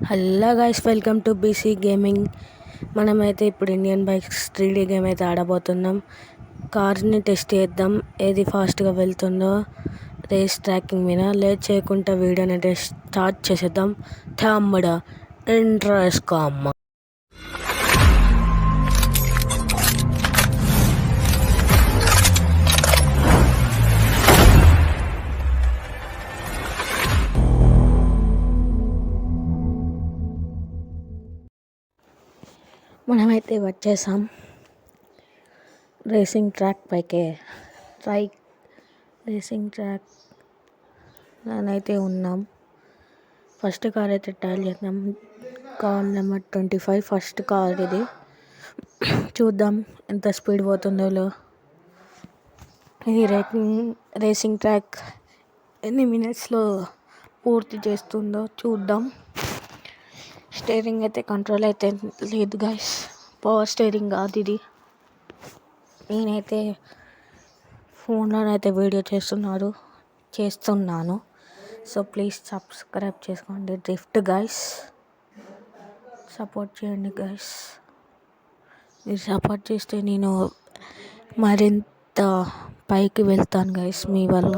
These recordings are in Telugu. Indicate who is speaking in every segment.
Speaker 1: Hello guys, welcome to BC gaming. మనమైతే ఇప్పుడు ఇండియన్ బైక్స్ 3D గేమ్ అయితే ఆడబోతున్నాం. కార్ని టెస్ట్ చేద్దాం, ఏది ఫాస్ట్గా వెళ్తుందో రేస్ ట్రాకింగ్ మీద. లేట్ చేయకుండా వీడియోని అయితే స్టార్ట్ చేసేద్దాం. తమ్ముడా ఇంట్రో వేసుకో అమ్మ. మనమైతే వచ్చేసాం రేసింగ్ ట్రాక్ పైకే. రేసింగ్ ట్రాక్ అయితే ఉన్నాం. ఫస్ట్ కార్ అయితే ట్రయల్ చేద్దాం. కార్ నెంబర్ 25 ఫస్ట్ కార్ ఇది. చూద్దాం ఎంత స్పీడ్ పోతుందో. ఇది రేసింగ్ ట్రాక్ ఎన్ని మినిట్స్లో పూర్తి చేస్తుందో చూద్దాం. స్టీరింగ్ అయితే కంట్రోల్ అయితే లేదు గైస్, పవర్ స్టీరింగ్ కాదు ఇది. నేనైతే ఫోన్లోనైతే వీడియో చేస్తున్నాను. సో ప్లీజ్ సబ్స్క్రైబ్ చేసుకోండి. డ్రిఫ్ట్ గైస్, సపోర్ట్ చేయండి గైస్. మీరు సపోర్ట్ చేస్తే నేను మరింత పైకి వెళ్తాను గైస్ మీ వల్ల.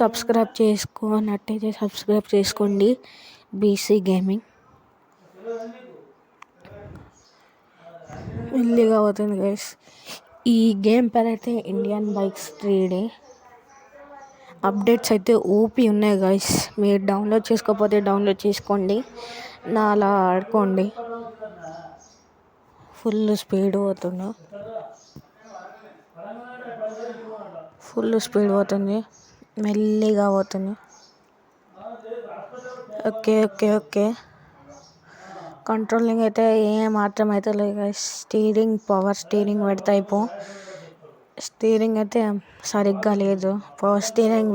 Speaker 1: సబ్స్క్రైబ్ చేసుకోనట్టయితే సబ్స్క్రైబ్ చేసుకోండి. బీసీ గేమింగ్ మెల్లిగా అవుతుంది గైస్. ఈ గేమ్ పేరు అయితే ఇండియన్ బైక్స్ 3D. అప్డేట్స్ అయితే ఓపీ ఉన్నాయి గైస్. మీరు డౌన్లోడ్ చేసుకోకపోతే డౌన్లోడ్ చేసుకోండి, నా అలా ఆడుకోండి. ఫుల్ స్పీడ్ మెల్లిగా పోతుంది. ఓకే కంట్రోలింగ్ అయితే మాత్రం అయితే లేదు గైస్. పవర్ స్టీరింగ్ పెడితే స్టీరింగ్ అయితే సరిగ్గా లేదు. పవర్ స్టీరింగ్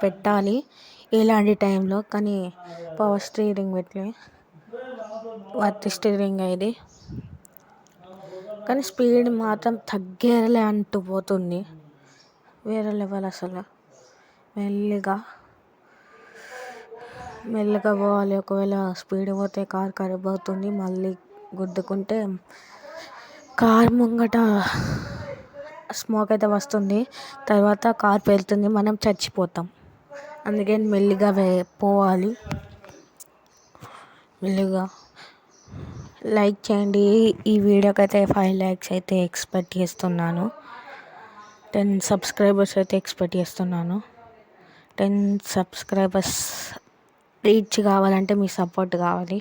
Speaker 1: పెట్టాలి ఇలాంటి టైంలో, కానీ పవర్ స్టీరింగ్ పెట్టలే. వర్త్ స్టీరింగ్ ఇది, కానీ స్పీడ్ మాత్రం తగ్గేలే అంటూ పోతుంది. వేరే లెవెల్ అసలు. మెల్లగా పోవాలి. ఒకవేళ స్పీడ్ పోతే కార్ ఖరాబ్ అవుతుంది. మళ్ళీ గుద్దుకుంటే కార్ ముంగట స్మోక్ అయితే వస్తుంది, తర్వాత కార్ పేలుతుంది, మనం చచ్చిపోతాం. అందుకే మెల్లిగా పోవాలి. మెల్లిగా లైక్ చేయండి. ఈ వీడియోకి అయితే 5 likes అయితే ఎక్స్పెక్ట్ చేస్తున్నాను. 10 subscribers అయితే ఎక్స్పెక్ట్ చేస్తున్నాను. 10 subscribers రీచ్ కావాలంటే మీ సపోర్ట్ కావాలి.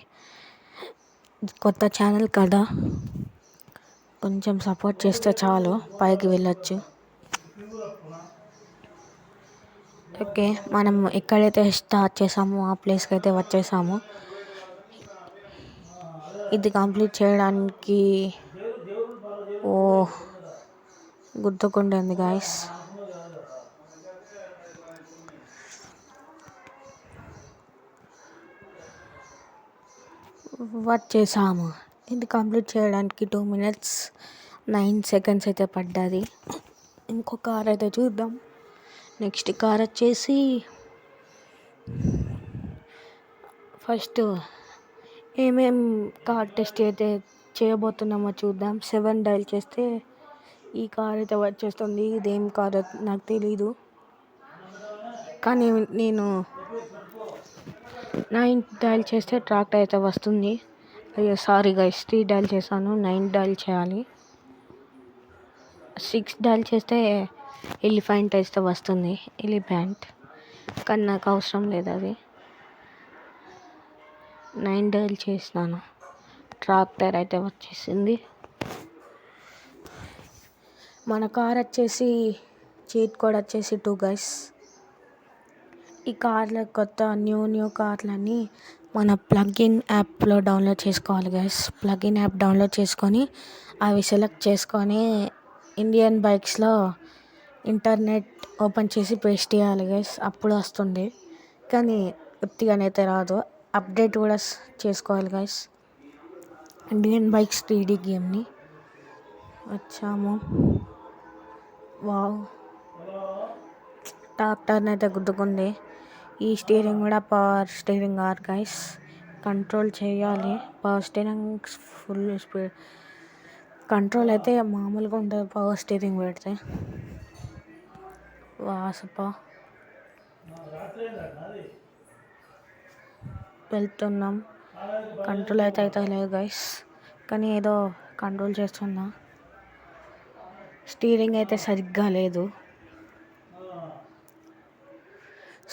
Speaker 1: కొత్త ఛానల్ కదా, కొంచెం సపోర్ట్ చేస్తే చాలు, పైకి వెళ్ళొచ్చు. ఓకే, మనం ఎక్కడైతే స్టార్ట్ చేసామో ఆ ప్లేస్కి అయితే వచ్చేసాము. ఇది కంప్లీట్ చేయడానికి గుర్తుకుంటుంది గాయస్. వచ్చేసాము. ఇది కంప్లీట్ చేయడానికి 2 minutes 9 seconds అయితే పడ్డది. ఇంకో కార్ అయితే చూద్దాం. నెక్స్ట్ కార్ వచ్చేసి ఫస్ట్ ఏమేం కార్ టెస్ట్ అయితే చేయబోతున్నామో చూద్దాం. 7 డైల్ చేస్తే ఈ కార్ అయితే వచ్చేస్తుంది. ఇదేం కార్ నాకు తెలీదు, కానీ నేను 9 డైల్ చేస్తే ట్రాక్టర్ అయితే వస్తుంది. అయ్యో సారీ గైస్, 3 డైల్ చేశాను, 9 డైల్ చేయాలి. 6 డైల్ చేస్తే ఎలిఫెంట్ అయితే వస్తుంది. కానీ నాకు అవసరం లేదు అది. 9 డైల్ చేసినాను, ట్రాక్టర్ అయితే వచ్చేసింది. మన కార్ వచ్చేసి చీట్ కోడ్ వచ్చేసి 2 గైస్. ఈ కార్ల కొత్త న్యూ కార్లన్నీ మన ప్లగ్ఇన్ యాప్లో డౌన్లోడ్ చేసుకోవాలి గైస్. ప్లగ్ఇన్ యాప్ డౌన్లోడ్ చేసుకొని అవి సెలెక్ట్ చేసుకొని ఇండియన్ బైక్స్లో ఇంటర్నెట్ ఓపెన్ చేసి పేస్ట్ చేయాలి గైస్, అప్పుడు వస్తుంది. కానీ ఉత్తిగానైతే రాదు. అప్డేట్ కూడా చేసుకోవాలి గైస్. ఇండియన్ బైక్స్ 3D గేమ్ని వచ్చాము. వావ్, ట్రాక్టర్ని అయితే గుద్దుకుంది. ఈ స్టీరింగ్ కూడా పవర్ స్టీరింగ్ గైస్. కంట్రోల్ చేయాలి. Power steering full speed control అయితే మామూలుగా ఉంటుంది పవర్ స్టీరింగ్ పెడితే. వాసప వెళ్తున్నాం. కంట్రోల్ అయితే లేదు గైస్, కానీ ఏదో కంట్రోల్ చేస్తున్నా. స్టీరింగ్ అయితే సరిగ్గా లేదు.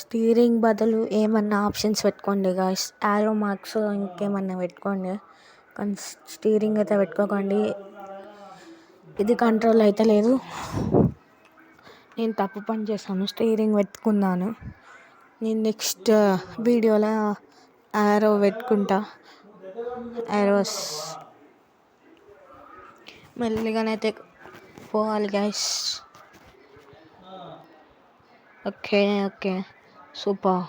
Speaker 1: స్టీరింగ్ బదులు ఏమన్నా ఆప్షన్స్ పెట్టుకోండి గాయస్. యారో మార్క్స్ ఇంకేమన్నా పెట్టుకోండి, కానీ స్టీరింగ్ అయితే పెట్టుకోకండి. ఇది కంట్రోల్ అయితే లేదు. నేను తప్పు పని చేశాను, స్టీరింగ్ పెట్టుకున్నాను. నేను నెక్స్ట్ వీడియోలో యారో పెట్టుకుంటా. యారోస్ మెల్లిగానైతే పోవాలి గాయస్. Okay super.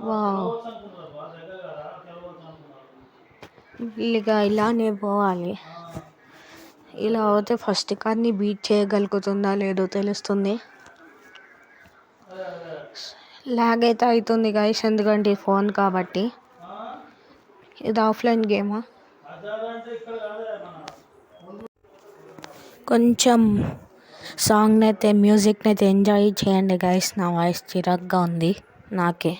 Speaker 1: వావ్, ఇలానే పోవాలి. ఇలా అయితే ఫస్ట్ కార్ని బీట్ చేయగలుగుతుందా లేదో తెలుస్తుంది. లాగ్ అయితే అవుతుంది గైస్, ఎందుకంటే ఫోన్ కాబట్టి. ఇది ఆఫ్లైన్ గేమా. కొంచెం మ్యూజిక్ని అయితే ఎంజాయ్ చేయండి గైస్. నా వాయిస్ చిరాగ్గా ఉంది నాకే.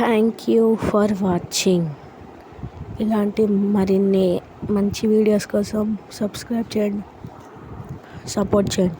Speaker 1: Thank you for watching. ఇలాంటి మరిన్ని మంచి వీడియోస్ కోసం సబ్స్క్రైబ్ చేయండి, సపోర్ట్ చేయండి.